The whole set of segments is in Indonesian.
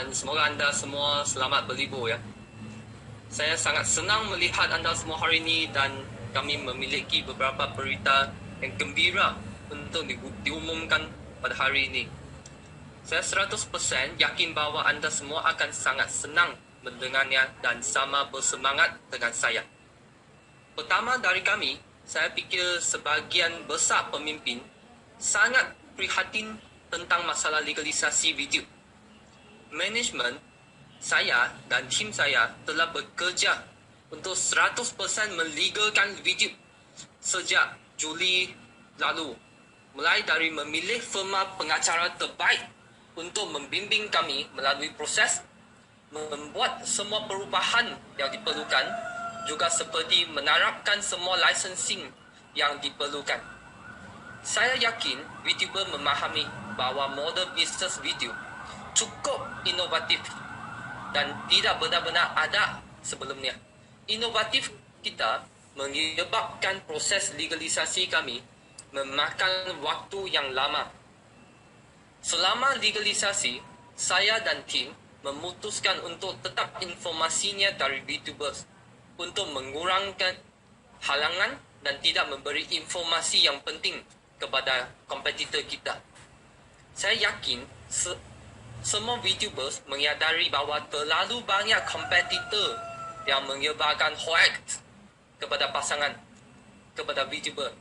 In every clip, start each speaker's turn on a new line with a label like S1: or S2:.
S1: dan semoga anda semua selamat berlibur ya. Saya sangat senang melihat anda semua hari ini dan kami memiliki beberapa berita yang gembira untuk diumumkan pada hari ini. Saya 100% yakin bahawa anda semua akan sangat senang mendengarnya dan sama bersemangat dengan saya. Pertama dari kami, saya fikir sebahagian besar pemimpin sangat prihatin tentang masalah legalisasi video. Management saya dan tim saya telah bekerja untuk 100% melegalkan video sejak Juli lalu. Mulai dari memilih firma pengacara terbaik untuk membimbing kami melalui proses, membuat semua perubahan yang diperlukan, juga seperti menarapkan semua licensing yang diperlukan. Saya yakin VTuber memahami bahawa model bisnes video cukup inovatif dan tidak benar-benar ada sebelumnya. Inovatif kita menyebabkan proses legalisasi kami memakan waktu yang lama. Selama legalisasi, saya dan tim memutuskan untuk tetap informasinya dari VTubers untuk mengurangkan halangan dan tidak memberi informasi yang penting kepada kompetitor kita. Saya yakin semua VTubers menyadari bahawa terlalu banyak kompetitor yang menyebarkan hoax kepada pasangan, kepada VTuber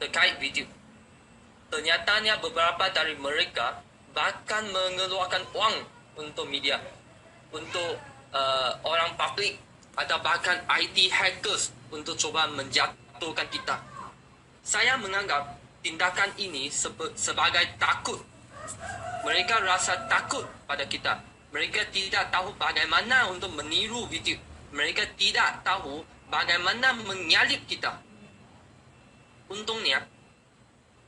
S1: terkait video. Ternyatanya beberapa dari mereka bahkan mengeluarkan wang untuk media, untuk orang publik atau bahkan IT hackers untuk cuba menjatuhkan kita. Saya menganggap tindakan ini sebagai takut. Mereka rasa takut pada kita. Mereka tidak tahu bagaimana untuk meniru video. Mereka tidak tahu bagaimana menyalip kita. Untungnya,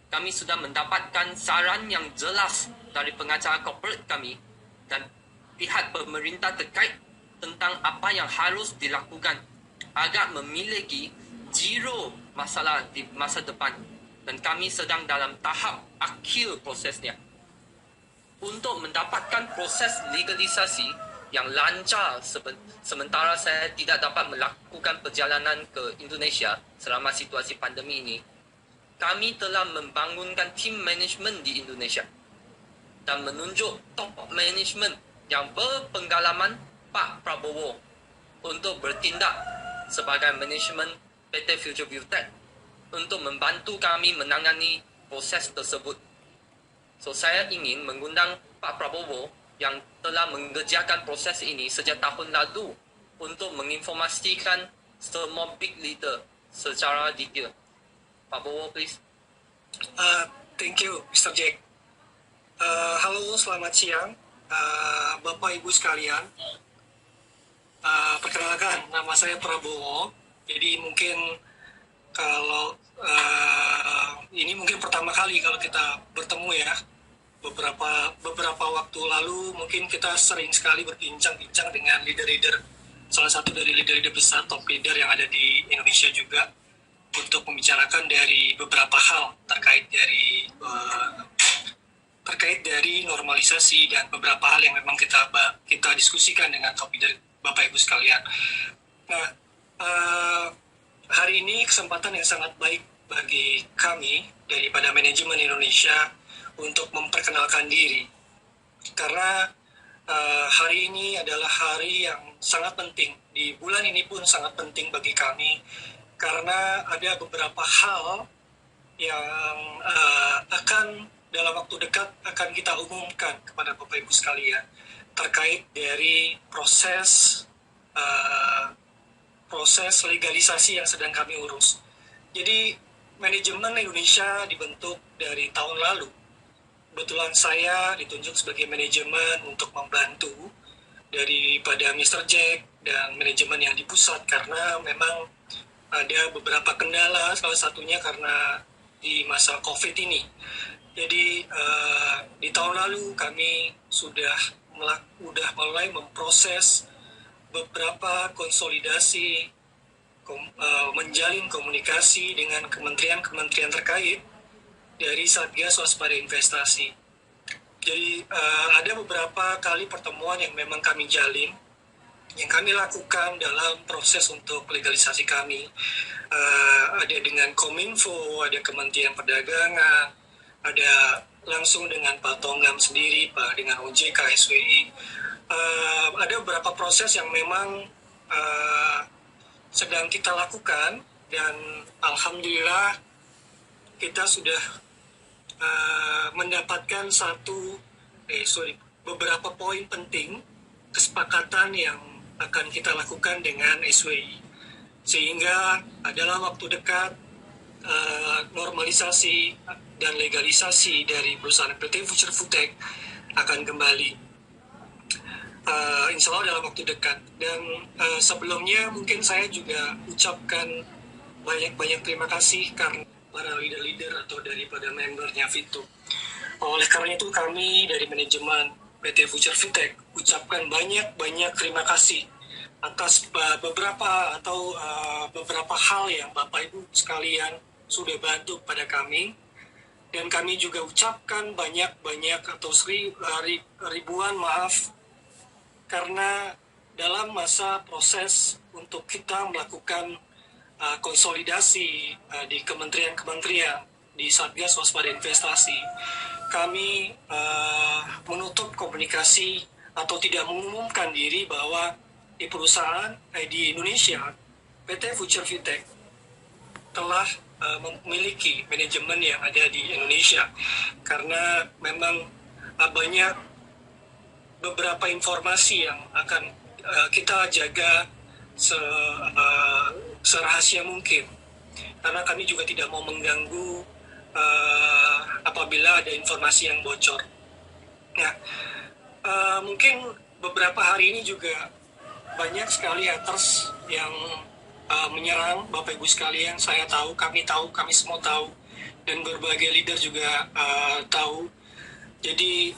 S1: kami sudah mendapatkan saran yang jelas dari pengacara corporate kami dan pihak pemerintah terkait tentang apa yang harus dilakukan agar memiliki zero masalah di masa depan. Dan kami sedang dalam tahap akhir prosesnya. Untuk mendapatkan proses legalisasi yang lancar sementara saya tidak dapat melakukan perjalanan ke Indonesia selama situasi pandemi ini, kami telah membangunkan tim management di Indonesia dan menunjuk top management yang berpengalaman Pak Prabowo untuk bertindak sebagai manajemen PT Future View Tech untuk membantu kami menangani proses tersebut. So, saya ingin mengundang Pak Prabowo yang telah mengerjakan proses ini sejak tahun lalu untuk menginformasikan semua big leader secara detail. Pak Prabowo, please.
S2: Thank you, Mr. Jack. Halo, selamat siang, Bapak Ibu sekalian. Perkenalkan, nama saya Prabowo. Jadi mungkin kalau ini mungkin pertama kali kalau kita bertemu ya. Beberapa waktu lalu mungkin kita sering sekali berbincang-bincang dengan leader-leader, salah satu dari leader-leader besar, top leader yang ada di Indonesia juga, untuk membicarakan dari beberapa hal terkait dari normalisasi dan beberapa hal yang memang kita diskusikan dengan top leader Bapak Ibu sekalian. Nah, hari ini kesempatan yang sangat baik bagi kami daripada manajemen Indonesia untuk memperkenalkan diri, karena hari ini adalah hari yang sangat penting. Di bulan ini pun sangat penting bagi kami karena ada beberapa hal yang akan dalam waktu dekat akan kita umumkan kepada Bapak Ibu sekalian terkait dari proses legalisasi yang sedang kami urus. Jadi manajemen Indonesia dibentuk dari tahun lalu. Kebetulan saya ditunjuk sebagai manajemen untuk membantu daripada Mr. Jack dan manajemen yang di pusat karena memang ada beberapa kendala, salah satunya karena di masa COVID ini. Jadi di tahun lalu kami sudah mulai memproses beberapa konsolidasi, menjalin komunikasi dengan kementerian-kementerian terkait dari Satgas Waspada Investasi. Jadi ada beberapa kali pertemuan yang memang kami jalin, yang kami lakukan dalam proses untuk legalisasi kami. Ada dengan Kominfo, ada Kementerian Perdagangan, ada langsung dengan Pak Tonggam sendiri, Pak dengan OJK, SWI. Ada beberapa proses yang memang sedang kita lakukan, dan alhamdulillah kita sudah mendapatkan beberapa poin penting kesepakatan yang akan kita lakukan dengan SWI, sehingga dalam waktu dekat normalisasi dan legalisasi dari perusahaan PT Future Foodtech akan kembali, insya Allah dalam waktu dekat. Dan sebelumnya mungkin saya juga ucapkan banyak-banyak terima kasih karena para leader-leader atau daripada membernya Fitu. Oleh karena itu kami dari manajemen PT Future Foodtech ucapkan banyak terima kasih atas beberapa hal yang Bapak Ibu sekalian sudah bantu pada kami, dan kami juga ucapkan banyak atau ribuan maaf karena dalam masa proses untuk kita melakukan konsolidasi di kementerian di Satgas Waspada Investasi, kami menutup komunikasi atau tidak mengumumkan diri bahwa di perusahaan di Indonesia PT Future Foodtech telah memiliki manajemen yang ada di Indonesia, karena memang banyak beberapa informasi yang akan kita jaga serahasia mungkin, karena kami juga tidak mau mengganggu apabila ada informasi yang bocor. Nah, mungkin beberapa hari ini juga banyak sekali haters yang menyerang Bapak Ibu sekalian. Saya tahu, kami semua tahu, dan berbagai leader juga tahu. Jadi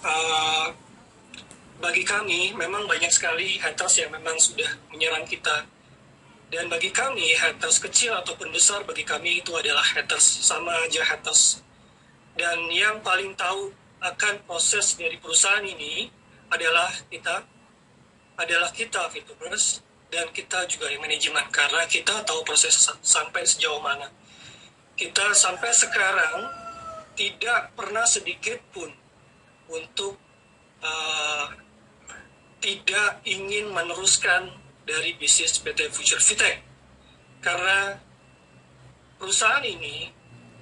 S2: bagi kami memang banyak sekali haters yang memang sudah menyerang kita. Dan bagi kami, haters kecil ataupun besar, bagi kami itu adalah haters, sama aja haters. Dan yang paling tahu akan proses dari perusahaan ini adalah kita Fitubers, dan kita juga yang manajemen, karena kita tahu proses sampai sejauh mana. Kita sampai sekarang tidak pernah sedikit pun untuk tidak ingin meneruskan dari bisnis PT Future Foodtech, karena perusahaan ini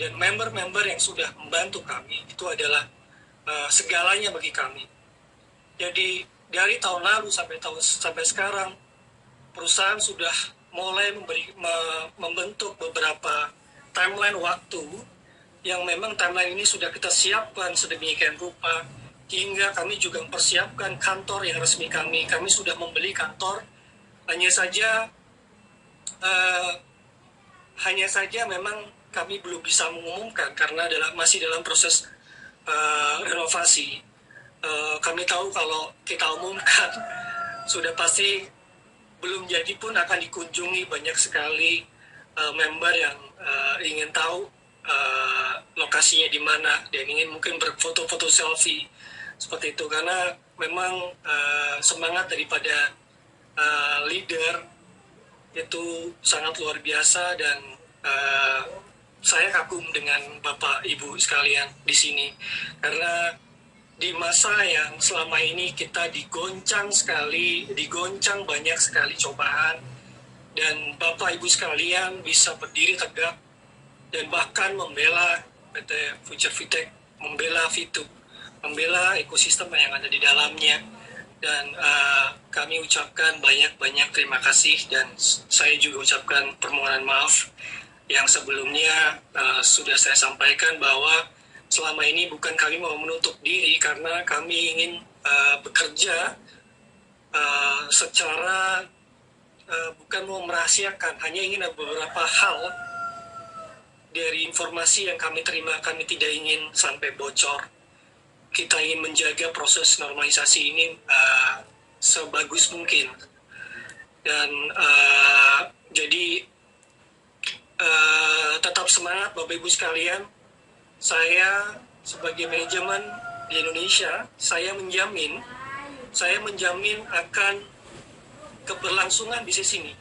S2: dan member-member yang sudah membantu kami itu adalah segalanya bagi kami. Jadi dari tahun lalu sampai sekarang, perusahaan sudah mulai membentuk beberapa timeline waktu yang memang timeline ini sudah kita siapkan sedemikian rupa, hingga kami juga mempersiapkan kantor yang resmi kami. Kami sudah membeli kantor, hanya saja memang kami belum bisa mengumumkan karena masih dalam proses renovasi. Kami tahu kalau kita umumkan sudah pasti belum jadi pun akan dikunjungi banyak sekali member yang ingin tahu lokasinya di mana dan ingin mungkin berfoto-foto selfie seperti itu, karena memang semangat daripada leader itu sangat luar biasa, dan saya kagum dengan Bapak Ibu sekalian di sini, karena di masa yang selama ini kita digoncang banyak sekali cobaan, dan Bapak Ibu sekalian bisa berdiri tegak dan bahkan membela PT Future Foodtech, membela Fitu, membela ekosistem yang ada di dalamnya. Dan kami ucapkan banyak terima kasih, dan saya juga ucapkan permohonan maaf yang sebelumnya sudah saya sampaikan bahwa selama ini bukan kami mau menutup diri, karena kami ingin bekerja secara bukan mau merahasiakan, hanya ingin ada beberapa hal dari informasi yang kami terima, kami tidak ingin sampai bocor. Kita ingin menjaga proses normalisasi ini sebagus mungkin. Dan jadi tetap semangat Bapak Ibu sekalian. Saya sebagai manajemen di Indonesia, saya menjamin akan keberlangsungan bisnis ini.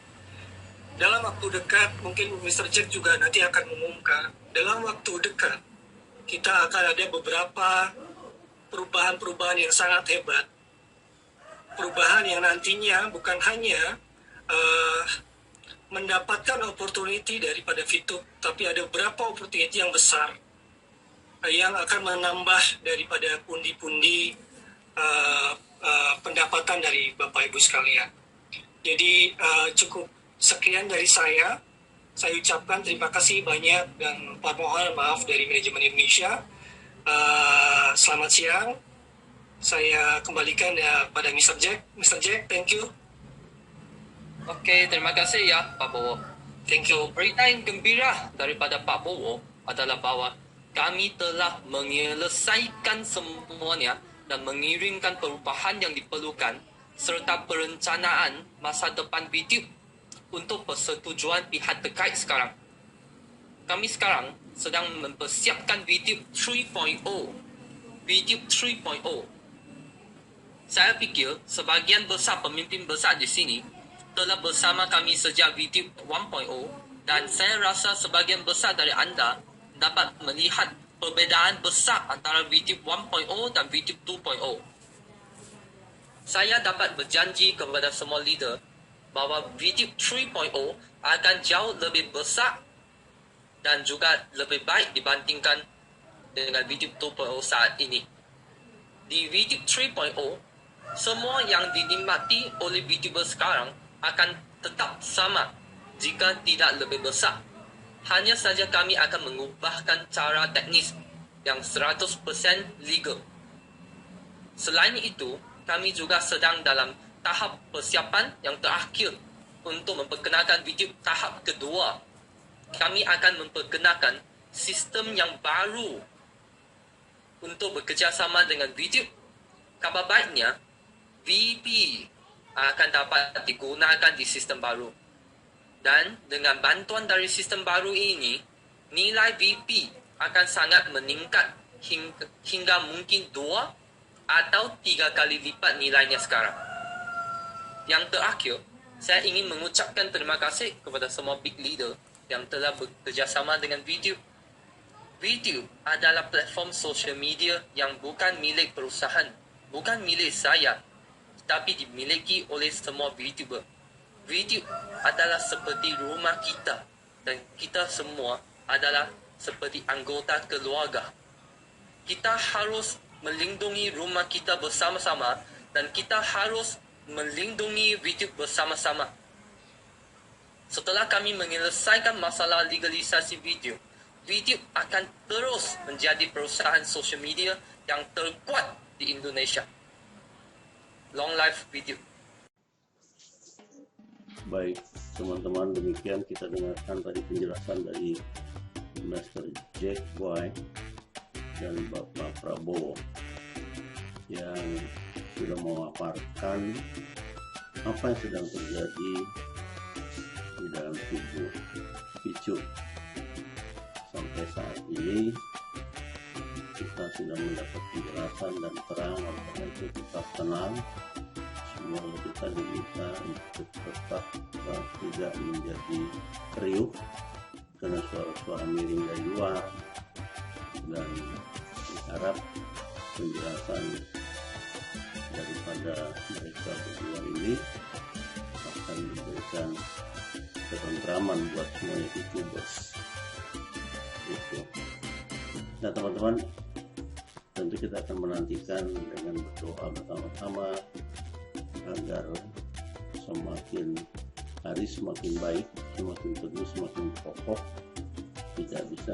S2: Dalam waktu dekat, mungkin Mr. Jack juga nanti akan mengumumkan, dalam waktu dekat, kita akan ada beberapa perubahan-perubahan yang sangat hebat. Perubahan yang nantinya bukan hanya mendapatkan opportunity daripada VTube, tapi ada beberapa opportunity yang besar yang akan menambah daripada pundi-pundi pendapatan dari Bapak Ibu sekalian. Jadi cukup sekian dari saya. Saya ucapkan terima kasih banyak dan permohonan maaf dari manajemen Indonesia. Selamat siang. Saya kembalikan pada Mr. Jack. Mr. Jack, thank you.
S1: Okey, terima kasih ya Pak Bowo.
S2: Thank you.
S1: So, berita yang gembira daripada Pak Bowo adalah bahawa kami telah menyelesaikan semuanya dan mengirimkan perubahan yang diperlukan serta perencanaan masa depan VTube untuk persetujuan pihak terkait sekarang. Kami sekarang sedang mempersiapkan VTube 3.0. VTube 3.0. Saya fikir sebahagian besar pemimpin besar di sini telah bersama kami sejak VTube 1.0 dan saya rasa sebahagian besar dari anda dapat melihat perbezaan besar antara VTube 1.0 dan VTube 2.0. Saya dapat berjanji kepada semua leader bahawa VTube 3.0 akan jauh lebih besar dan juga lebih baik dibandingkan dengan VTube 2.0 saat ini. Di VTube 3.0, semua yang dinikmati oleh VTuber sekarang akan tetap sama jika tidak lebih besar. Hanya saja kami akan mengubahkan cara teknis yang 100% legal. Selain itu, kami juga sedang dalam tahap persiapan yang terakhir untuk memperkenalkan VTube tahap kedua. Kami akan memperkenalkan sistem yang baru untuk bekerjasama dengan VTube. Kabar baiknya, VP akan dapat digunakan di sistem baru. Dan dengan bantuan dari sistem baru ini, nilai VP akan sangat meningkat hingga mungkin 2 atau 3 kali lipat nilainya sekarang. Yang terakhir, saya ingin mengucapkan terima kasih kepada semua big leader yang telah bekerjasama dengan VTube. VTube adalah platform social media yang bukan milik perusahaan, bukan milik saya, tapi dimiliki oleh semua VTuber. VTube adalah seperti rumah kita dan kita semua adalah seperti anggota keluarga. Kita harus melindungi rumah kita bersama-sama dan kita harus melindungi VTube bersama-sama. Setelah kami menyelesaikan masalah legalisasi video, VTube akan terus menjadi perusahaan social media yang terkuat di Indonesia. Long life VTube.
S3: Baik, teman-teman, demikian kita dengarkan tadi penjelasan dari Mr. Jack Y dan Bapak Prabowo yang sudah memaparkan apa yang sedang terjadi di dalam tubuh VTube. Sampai saat ini kita sudah mendapat penjelasan dan terang, oleh karena itu tetap tenang. Semoga kita diminta untuk tetap tidak menjadi kriuk karena suara-suara miring dari luar, dan diharap penjelasan daripada mereka berdua ini akan memberikan ketentraman buat semuanya YouTubers. Itu. Nah teman-teman, tentu kita akan menantikan dengan berdoa bersama-sama agar semakin hari semakin baik, semakin teguh, semakin kokoh, tidak bisa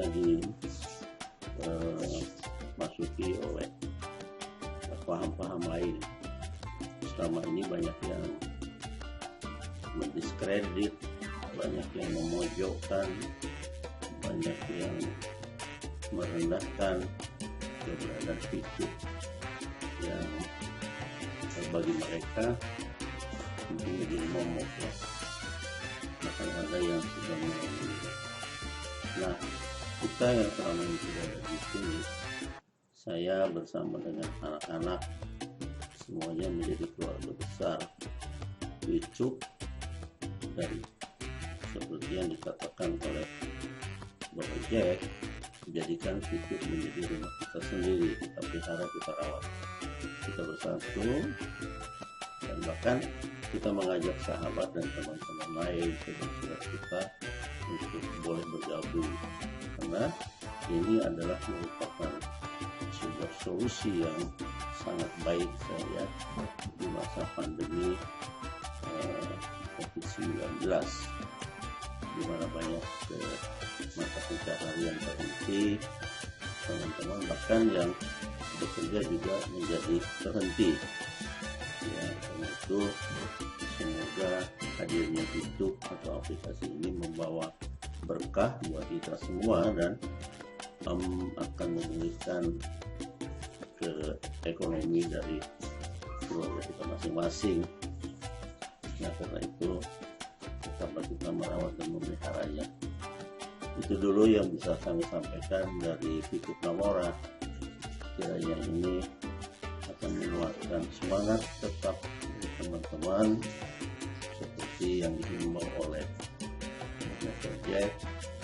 S3: dimasuki oleh paham-paham lain. Selama ini banyak yang mendiskredit, banyak yang memojokkan, banyak yang merendahkan keberadaan VTube yang bagi mereka mungkin menjadi momok ya. Bahkan ada yang sudah mengalami. Nah, kita yang selama ini sudah ada di sini saya bersama dengan anak-anak semuanya menjadi keluarga besar YouTube, dan seperti yang dikatakan oleh Bapak Jack, jadikan YouTube menjadi rumah kita sendiri, kita pelihara, kita rawat, kita bersatu, dan bahkan kita mengajak sahabat dan teman-teman lain saudara kita untuk boleh bergabung, karena ini adalah merupakan sebuah solusi yang sangat baik saya di masa pandemi COVID-19, di mana banyak mata pencaharian terhenti, teman-teman bahkan yang bekerja juga menjadi terhenti. Ya, karena itu semoga hadirnya YouTube atau aplikasi ini membawa berkah buat kita semua dan akan memulihkan ke ekonomi dari keluarga kita masing-masing. Nah, karena itu tetaplah kita merawat dan memeliharanya. Itu dulu yang bisa kami sampaikan dari Fikut Namora. Kiranya ini akan menguatkan semangat tetap teman-teman seperti yang dihimbau oleh Mr. Jack,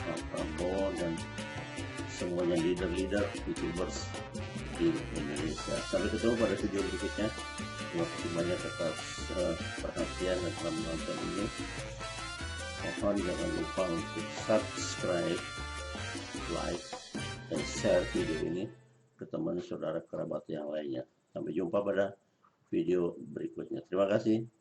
S3: Pak Prabowo, dan semuanya leader-leader YouTubers di Indonesia. Sampai ketemu pada video berikutnya. Terima kasih banyak atas perhatian dan telah menonton ini. Mohon jangan lupa untuk subscribe, like, dan share video ini ke teman saudara kerabat yang lainnya. Sampai jumpa pada video berikutnya. Terima kasih.